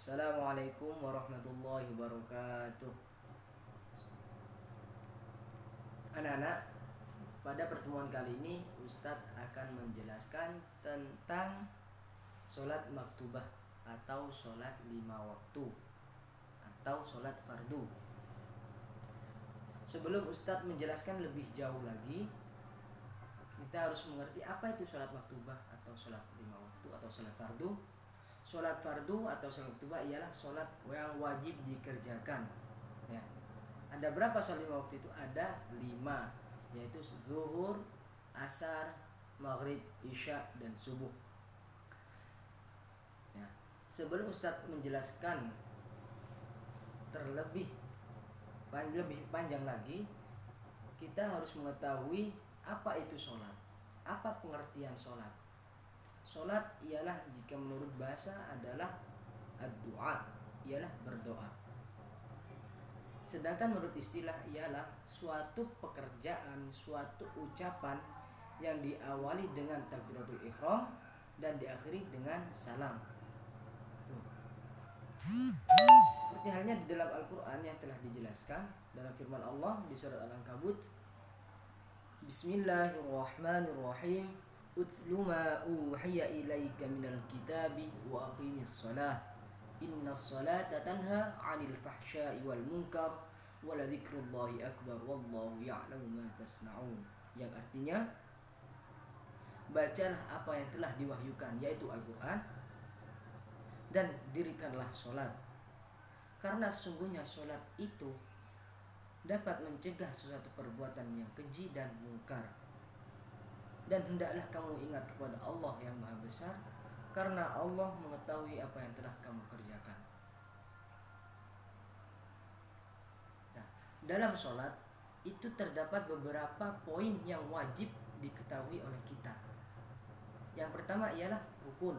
Assalamualaikum warahmatullahi wabarakatuh. Anak-anak, pada pertemuan kali ini Ustadz akan menjelaskan tentang sholat maktubah atau sholat 5 waktu atau sholat fardu. Sebelum Ustadz menjelaskan lebih jauh lagi, kita harus mengerti apa itu sholat maktubah atau sholat 5 waktu atau sholat fardu. Sholat fardu atau sholat maktubah ialah sholat yang wajib dikerjakan, ya. Ada berapa sholat 5 waktu itu? Ada 5, yaitu zuhur, asar, maghrib, isya, dan subuh, ya. Sebelum Ustadz menjelaskan lebih panjang lagi, kita harus mengetahui apa itu sholat, apa pengertian sholat. Sholat ialah, jika menurut bahasa, adalah ad-du'a, ialah berdoa. Sedangkan menurut istilah ialah suatu pekerjaan, suatu ucapan yang diawali dengan takbiratul ihram dan diakhiri dengan salam. Seperti halnya di dalam Al-Quran yang telah dijelaskan dalam firman Allah di surat Al-Ankabut, Bismillahirrahmanirrahim, Utlu ma uhiya ilaika minal kitabi wa aqimis salah, inna salata tanha 'anil fahsya'i wal munkar wa la dzikrullahi akbar wallahu ya'lamu ma tasna'un. Yang artinya, bacalah apa yang telah diwahyukan, yaitu Al-Quran, dan dirikanlah sholat, karena sesungguhnya sholat itu dapat mencegah sesuatu perbuatan yang keji dan mungkar. Dan hendaklah kamu ingat kepada Allah yang Maha Besar, karena Allah mengetahui apa yang telah kamu kerjakan. Nah, dalam sholat itu terdapat beberapa poin yang wajib diketahui oleh kita. Yang pertama ialah rukun,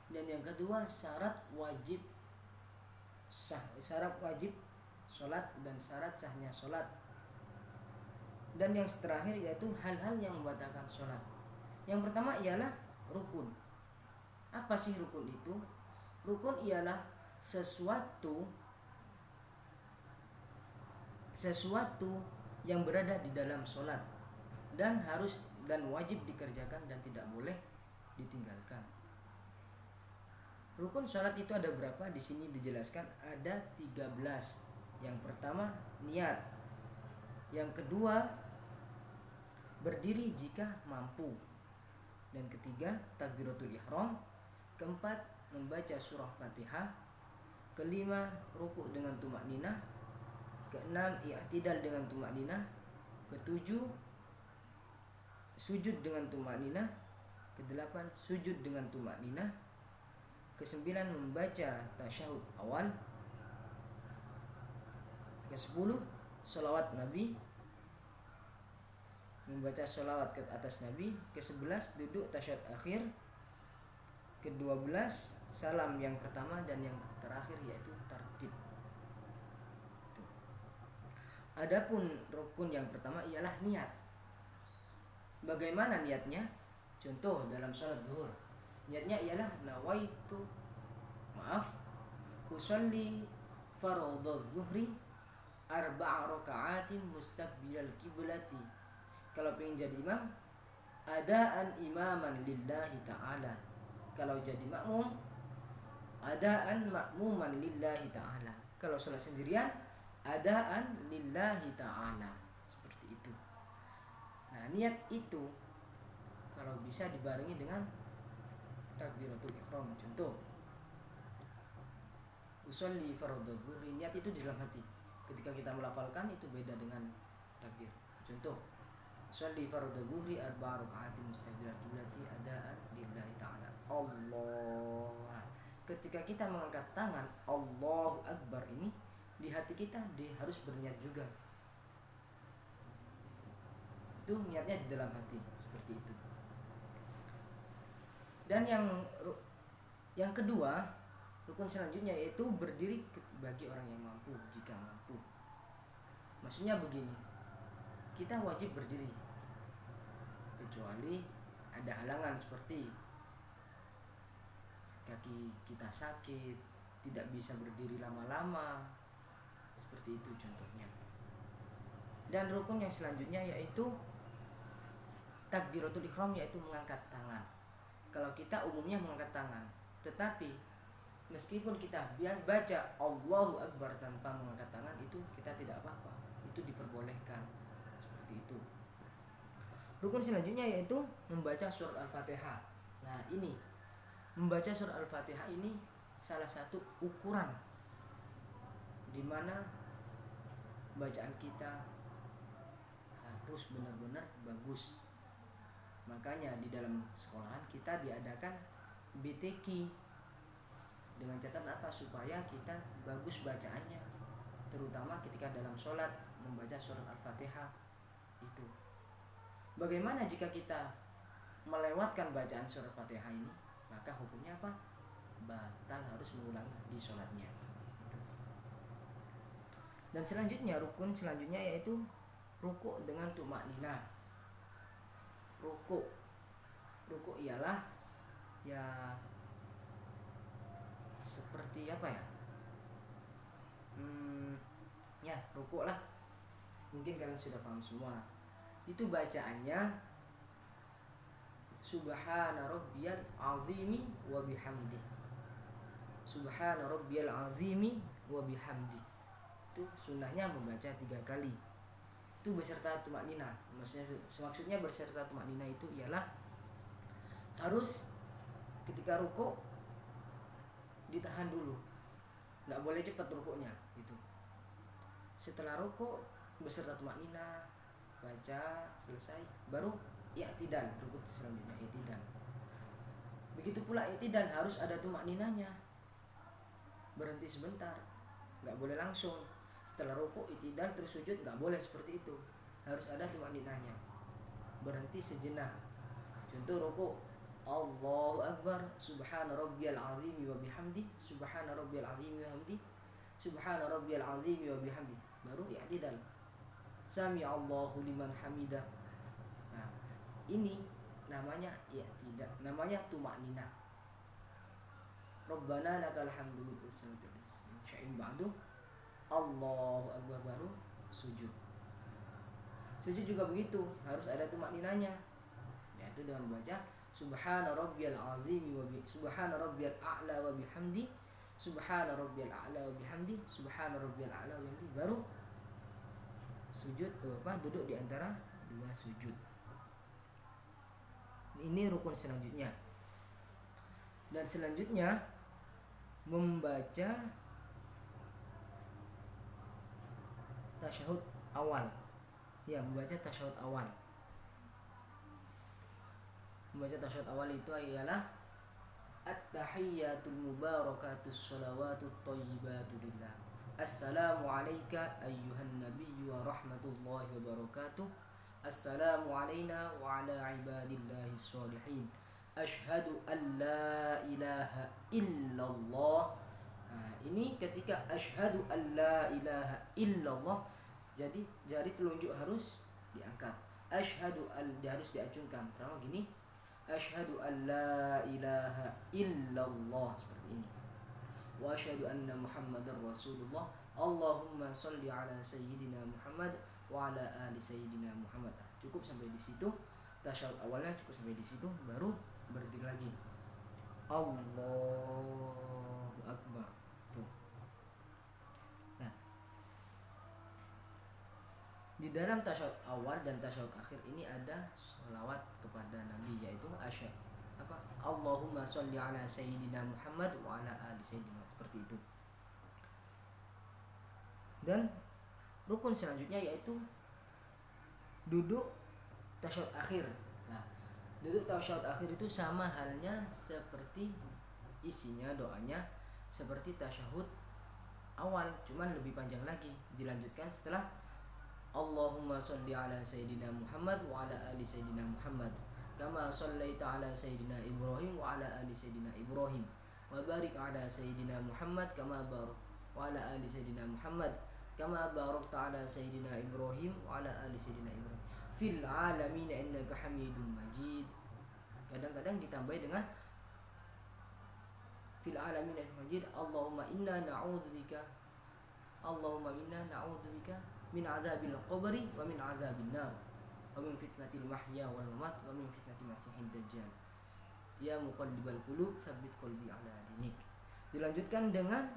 dan yang kedua syarat wajib sholat dan syarat sahnya sholat, dan yang terakhir yaitu hal-hal yang membatalkan sholat. Yang pertama ialah rukun. Apa sih rukun itu? Rukun ialah sesuatu yang berada di dalam sholat dan harus dan wajib dikerjakan dan tidak boleh ditinggalkan. Rukun sholat itu ada berapa? Di sini dijelaskan ada 13. Yang pertama niat, yang kedua berdiri jika mampu, dan ketiga takbiratul ihram, keempat membaca surah Fatihah, kelima rukuk dengan tumakninah, keenam i'tidal dengan tumakninah, ketujuh sujud dengan tumakninah, kedelapan sujud dengan tumakninah, kesembilan membaca tasyahud awal, ke-10 sholawat Nabi, membaca sholawat ke atas Nabi, ke-11 duduk tasyahud akhir, ke-12 salam yang pertama, dan yang terakhir yaitu tartib. Adapun rukun yang pertama ialah niat. Bagaimana niatnya? Contoh dalam sholat zuhur, niatnya ialah usolli fardhu zuhri 4 raka'atin mustaqbilal kiblati. Kalau pengen jadi imam, adaan imaman lillahi ta'ala. Kalau jadi makmum, adaan makmuman lillahi ta'ala. Kalau sholat sendirian, adaan lillahi ta'ala. Seperti itu. Nah, niat itu kalau bisa dibarengi dengan takbiratul ihram. Contoh, usolli fardhu zuhri, niat itu di dalam hati. Ketika kita melafalkan itu beda dengan takbir. Contoh, usolli fardhu zuhri 4 raka'atin mustaqbilal kiblati adaan lillahi ta'ala. Allah. Ketika kita mengangkat tangan Allahu Akbar ini, di hati kita harus berniat juga. Itu niatnya di dalam hati, seperti itu. Dan yang kedua, rukun selanjutnya yaitu berdiri bagi orang yang mampu, jika mampu. Maksudnya begini, kita wajib berdiri kecuali ada halangan seperti kaki kita sakit, tidak bisa berdiri lama-lama, seperti itu contohnya. Dan rukun yang selanjutnya yaitu takbiratul ihram, yaitu mengangkat tangan. Kalau kita umumnya mengangkat tangan, tetapi meskipun kita baca Allahu Akbar tanpa mengangkat tangan, itu kita tidak apa-apa, itu diperbolehkan, seperti itu. Rukun selanjutnya yaitu membaca surat Al-Fatihah. Nah, ini membaca surat Al-Fatihah ini salah satu ukuran di mana bacaan kita harus benar-benar bagus. Makanya di dalam sekolahan kita diadakan BTQ dengan catatan apa? Supaya kita bagus bacaannya, terutama ketika dalam sholat membaca surat Al-Fatihah itu. Bagaimana jika kita melewatkan bacaan surat Al-Fatihah ini? Maka hukumnya apa? Batal, harus mengulangi di sholatnya. Dan selanjutnya, rukun selanjutnya yaitu ruku' dengan tumakninah. Ruku' ialah ya seperti apa ya? Ya ruku' lah. Mungkin kalian sudah paham semua. Itu bacaannya Subhana rabbiyal azimi wa bihamdi. Subhana rabbiyal azimi wa bihamdi. Itu sunnahnya membaca 3 kali. Itu beserta tumakninah. Maksudnya beserta tumakninah itu ialah harus ketika rukuk ditahan dulu, nggak boleh cepat rukuknya itu. Setelah rukuk beserta tumakninah, baca selesai, baru i'tidal, rukuk selanjutnya i'tidal. Begitu pula i'tidal harus ada tumakninahnya, berhenti sebentar, nggak boleh langsung setelah rukuk i'tidal terus sujud, nggak boleh seperti itu, harus ada tumakninahnya, berhenti sejenak. Contoh rukuk, Allahu Akbar, Subhana rabbiyal azimi wa bihamdi, Subhana rabbiyal azimi wa bihamdi, Subhana rabbiyal azimi wa bihamdi, baru i'tidal, Sami Allahu liman hamidah. Nah, ini namanya i'tidal, namanya tumakninah. Rabbana lakal hamdu syai'in ba'du, Allahu Akbar, baru sujud. Sujud juga begitu, harus ada tumakninahnya, yaitu dengan membaca Subhana rabbiyal azimi wa Subhana rabbiyal a'la wa bihamdi, Subhana rabbiyal a'la wa bihamdi, Subhana rabbiyal a'la wa bihamdi, baru sujud, duduk di antara 2 sujud. Ini rukun selanjutnya. Dan selanjutnya membaca tasyahud awal. Ya, membaca tasyahud awal. Membaca tasyahud awal itu ialah At-tahiyyatul mubarakatus shalawatut thayyibatu lillah. Assalamu alayka ayyuhan nabiyyu wa rahmatullahi wa barakatuh. Assalamu alayna wa ala ibadillahi sholihin. Ashhadu an la ilaha illallah. Nah, ini ketika ashhadu an la ilaha illallah, jadi jari telunjuk harus diangkat. Ashhadu an, harus diacungkan. Pertama gini, Ashhadu an la ilaha illallah, seperti ini. Wa asyhadu anna Muhammadar Rasulullah. Allahumma sholli ala sayyidina Muhammad wa ala ali sayyidina Muhammad. Cukup sampai di situ. Tasyahud awalnya cukup sampai di situ, baru berdiri lagi. Allahu Akbar. Tuh. Nah, di dalam tasyahud awal dan tasyahud akhir ini ada sholawat kepada Nabi, yaitu Allahumma sholli ala sayyidina Muhammad wa ala ali sayyidina, seperti itu. Dan rukun selanjutnya yaitu duduk tasyahud akhir. Nah, duduk tasyahud akhir itu sama halnya seperti isinya, doanya seperti tasyahud awal, cuman lebih panjang lagi. Dilanjutkan setelah Allahumma sholli ala sayyidina Muhammad wa ala ali sayyidina Muhammad, kama shallaita ala sayyidina Ibrahim wa ala ali sayyidina Ibrahim, wa barik ala sayyidina Muhammad kama barak wa ala ali sayyidina Muhammad kama barakta ala sayyidina Ibrahim wa ala ali sayyidina Ibrahim fil alamin innaka Hamidum Majid. Kadang-kadang ditambah dengan fil alamin al-majid. Allahumma inna na'udzubika min adzabil qabri wa min adzabin nar wa min fitnatil mahya wal mamat wa min fitnatil masiihid dajjal. Ya muqallibal qulub tsabbit qalbi ala dinik. Dilanjutkan dengan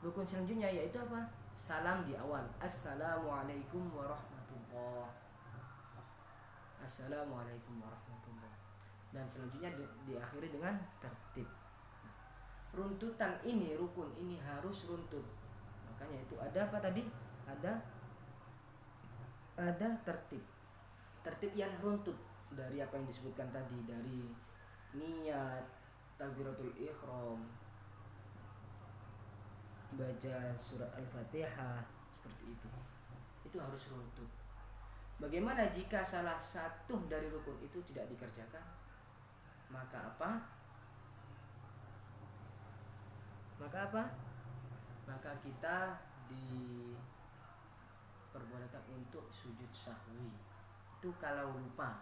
rukun selanjutnya, yaitu apa? Salam di awal. Assalamualaikum warahmatullah. Assalamualaikum warahmatullah. Dan selanjutnya diakhiri dengan tertib. Nah, runtutan ini, rukun ini harus runtut. Makanya itu ada apa tadi? Ada tertib. Tertib yang runtut dari apa yang disebutkan tadi, dari niat, takbiratul ihram, baca surat Al-Fatihah, seperti itu. Itu harus runtut. Bagaimana jika salah satu dari rukun itu tidak dikerjakan? Maka apa? Maka kita diperbolehkan untuk sujud sahwi. Itu kalau lupa.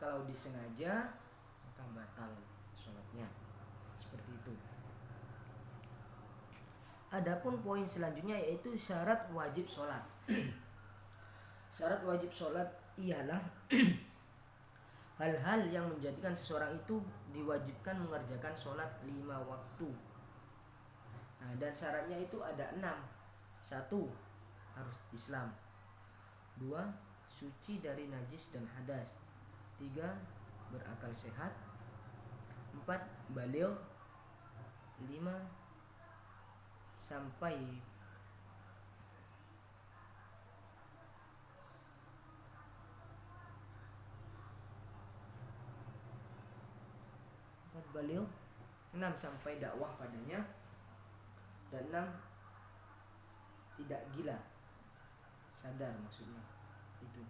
Kalau disengaja maka batal sholatnya. Seperti itu. Adapun poin selanjutnya yaitu syarat wajib sholat. Syarat wajib sholat ialah hal-hal yang menjadikan seseorang itu diwajibkan mengerjakan sholat 5 waktu. Nah, dan syaratnya itu ada 6. 1. Harus Islam. 2. Suci dari najis dan hadas. 3. Berakal sehat. 4. Baligh. 5. Sampai 4 baligh. 6 sampai dakwah padanya. Dan 6 tidak gila, sadar maksudnya itu.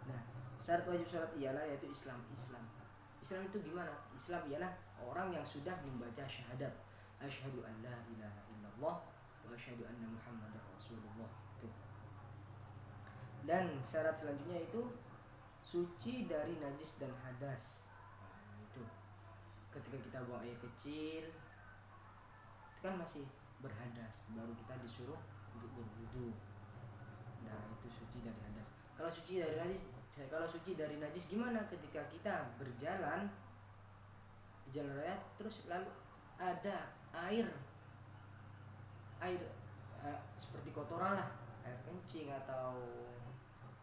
Nah, syarat wajib sholat ialah yaitu Islam itu gimana? Islam ialah orang yang sudah membaca syahadat, asyhadu an la ilaha illallah wa asyhadu anna muhammadar rasulullah itu. Dan syarat selanjutnya itu suci dari najis dan hadas. Nah, itu ketika kita buang air kecil itu kan masih berhadas, baru kita disuruh untuk berwudu. Nah, itu suci dari hadas. Kalau suci dari najis gimana? Ketika kita berjalan di jalan raya terus lalu ada air seperti kotoran lah, air kencing atau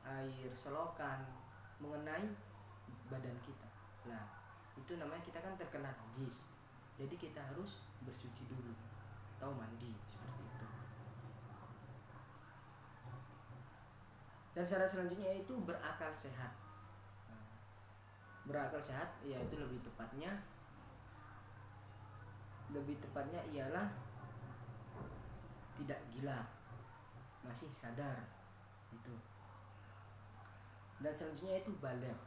air selokan mengenai badan kita. Nah, itu namanya kita kan terkena najis. Jadi kita harus bersuci dulu atau mandi, seperti itu. Dan syarat selanjutnya itu berakal sehat. Berakal sehat yaitu lebih tepatnya ialah tidak gila, masih sadar itu. Dan selanjutnya itu baligh.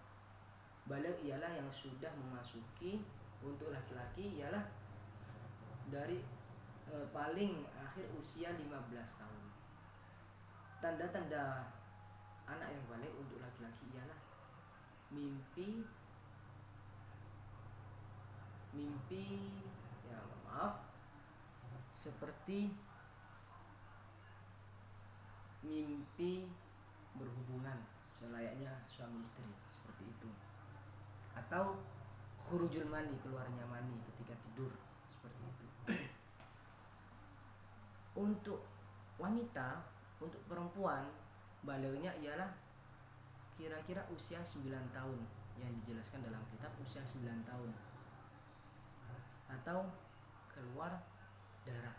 Baligh ialah yang sudah memasuki, untuk laki-laki ialah dari paling akhir usia 15 tahun. Tanda-tanda anak yang baligh untuk laki-laki ialah mimpi ya maaf seperti mimpi berhubungan selayaknya suami istri, seperti itu. Atau khurujul mani, keluarnya mani ketika tidur, seperti itu. Untuk wanita, untuk perempuan, balighnya ialah kira-kira usia 9 tahun, yang dijelaskan dalam kitab usia 9 tahun. Atau keluar darah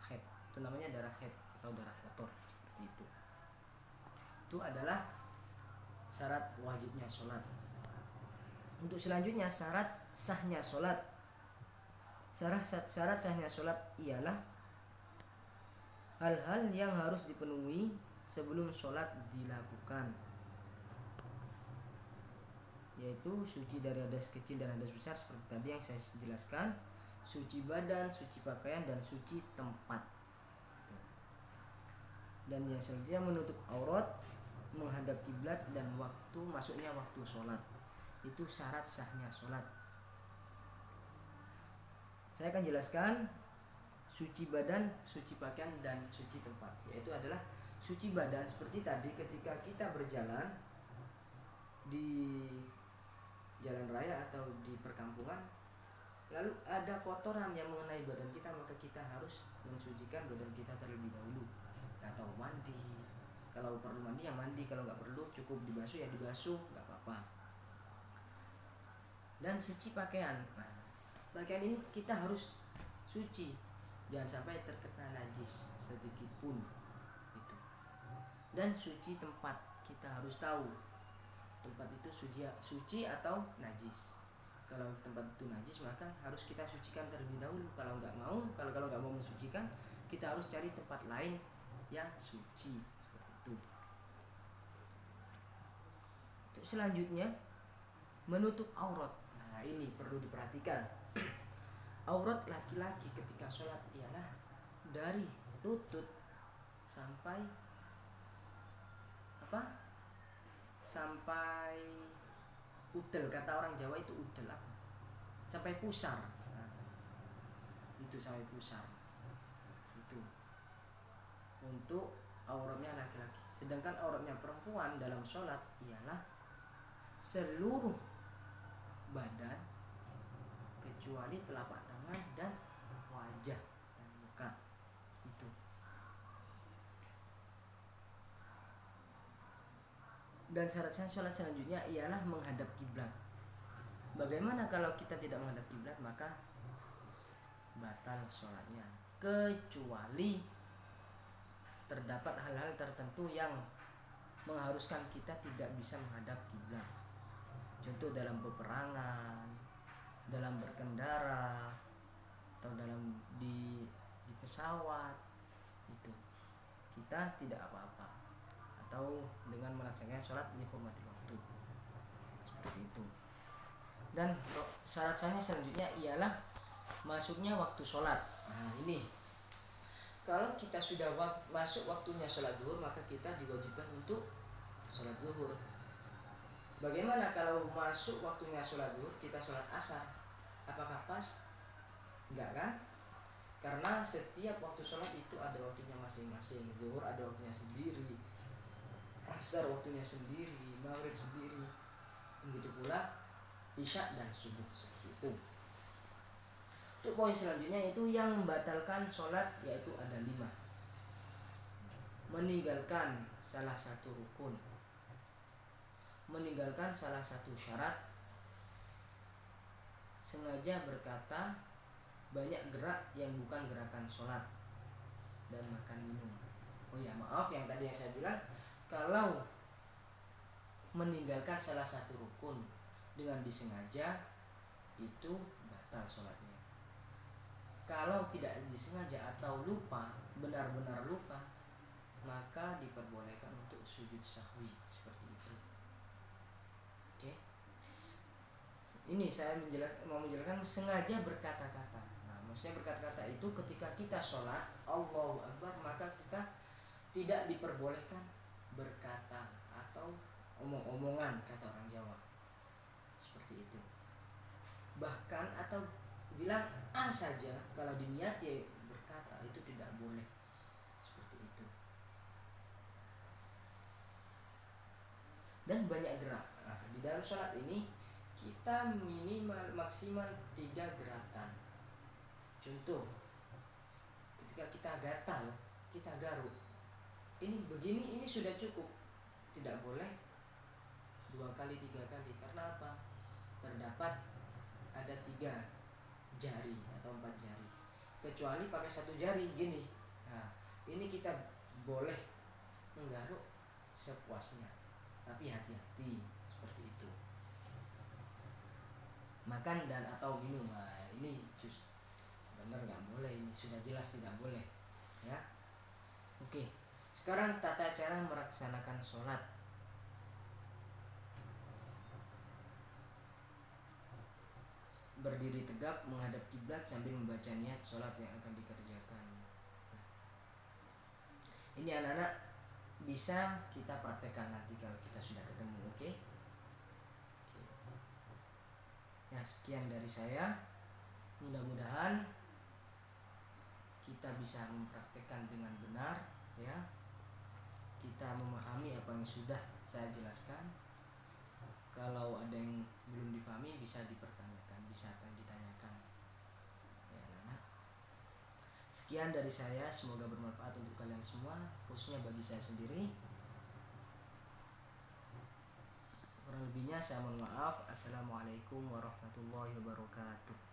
haid, itu namanya darah haid atau darah kotor, seperti itu. Itu adalah syarat wajibnya sholat. Untuk selanjutnya syarat sahnya sholat. Syarat sahnya sholat ialah hal-hal yang harus dipenuhi sebelum sholat dilakukan, yaitu suci dari hadas kecil dan hadas besar seperti tadi yang saya jelaskan, suci badan, suci pakaian, dan suci tempat. Dan yang selanjutnya menutup aurat, menghadap kiblat, dan waktu masuknya waktu sholat. Itu syarat sahnya sholat. Saya akan jelaskan suci badan, suci pakaian, dan suci tempat. Yaitu adalah suci badan seperti tadi ketika kita berjalan di jalan raya atau di perkampungan, lalu ada kotoran yang mengenai badan kita, maka kita harus mensucikan badan kita terlebih dahulu. Atau mandi, kalau perlu mandi ya mandi, kalau nggak perlu cukup dibasuh ya dibasuh, nggak apa-apa. Dan suci pakaian, nah, pakaian ini kita harus suci, jangan sampai terkena najis sedikit pun itu. Dan suci tempat, kita harus tahu tempat itu suci atau najis. Kalau tempat itu najis maka harus kita sucikan terlebih dahulu. Kalau nggak mau mensucikan, kita harus cari tempat lain yang suci seperti itu. Selanjutnya menutup aurat. Nah ini perlu diperhatikan. Aurat laki-laki ketika sholat ialah dari lutut sampai sampai udel, kata orang Jawa itu udel apa? Sampai pusar. Nah, itu sampai pusar. Itu untuk auratnya laki-laki. Sedangkan auratnya perempuan dalam sholat ialah seluruh badan kecuali telapak tangan dan wajah dan muka. Itu. Dan syarat sholat selanjutnya ialah menghadap kiblat. Bagaimana kalau kita tidak menghadap kiblat? Maka batal sholatnya, kecuali terdapat hal-hal tertentu yang mengharuskan kita tidak bisa menghadap kiblat. Contoh dalam peperangan, dalam berkendara, atau dalam di pesawat, itu kita tidak apa-apa. Atau dengan melaksanakan sholat di hormati waktu, seperti itu. Dan syarat-syaratnya selanjutnya ialah masuknya waktu sholat. Nah ini, kalau kita sudah masuk waktunya sholat zuhur, maka kita diwajibkan untuk sholat zuhur. Bagaimana kalau masuk waktunya sholat zuhur, kita sholat asar? Apakah pas? Enggak kan? Karena setiap waktu sholat itu ada waktunya masing-masing. Zuhur ada waktunya sendiri, asar waktunya sendiri, maghrib sendiri, begitu pula isya dan subuh, seperti itu. Untuk poin selanjutnya itu yang membatalkan sholat, yaitu ada 5. Meninggalkan salah satu rukun, meninggalkan salah satu syarat, sengaja berkata banyak gerak yang bukan gerakan sholat, dan makan minum. Oh ya maaf, yang tadi yang saya bilang, kalau meninggalkan salah satu rukun dengan disengaja itu batal sholatnya. Kalau tidak disengaja atau lupa, benar-benar lupa, maka diperbolehkan untuk sujud sahwi, seperti itu. Oke. Ini saya mau menjelaskan sengaja berkata-kata. Nah, maksudnya berkata-kata itu ketika kita sholat Allahu Akbar, maka kita tidak diperbolehkan berkata atau omong-omongan, kata orang Jawa, seperti itu. Bahkan atau bilang A saja, kalau diniati berkata itu tidak boleh, seperti itu. Dan banyak gerak. Nah, di dalam sholat ini kita minimal maksimal 3 gerakan. Contoh, ketika kita gatal, kita garuk, ini begini, ini sudah cukup, tidak boleh 2 kali 3 kali. Karena apa? Terdapat ada 3 jari atau 4 jari, kecuali pakai 1 jari gini. Nah, ini kita boleh menggaruk sepuasnya, tapi hati-hati, seperti itu. Makan dan atau minum, nah ini benar nggak boleh, ini sudah jelas tidak boleh ya. Oke, sekarang tata cara melaksanakan sholat. Berdiri tegap menghadap kiblat sambil membaca niat sholat yang akan dikerjakan. Ini anak-anak bisa kita praktekkan nanti kalau kita sudah ketemu, oke? Ya, sekian dari saya. Mudah-mudahan kita bisa mempraktekkan dengan benar, ya. Kita memahami apa yang sudah saya jelaskan. Kalau ada yang belum difahami bisa dipertanyakan, bisa ditanyakan, ya anak-anak. Sekian dari saya, semoga bermanfaat untuk kalian semua, khususnya bagi saya sendiri. Kurang lebihnya saya mohon maaf. Assalamualaikum warahmatullahi wabarakatuh.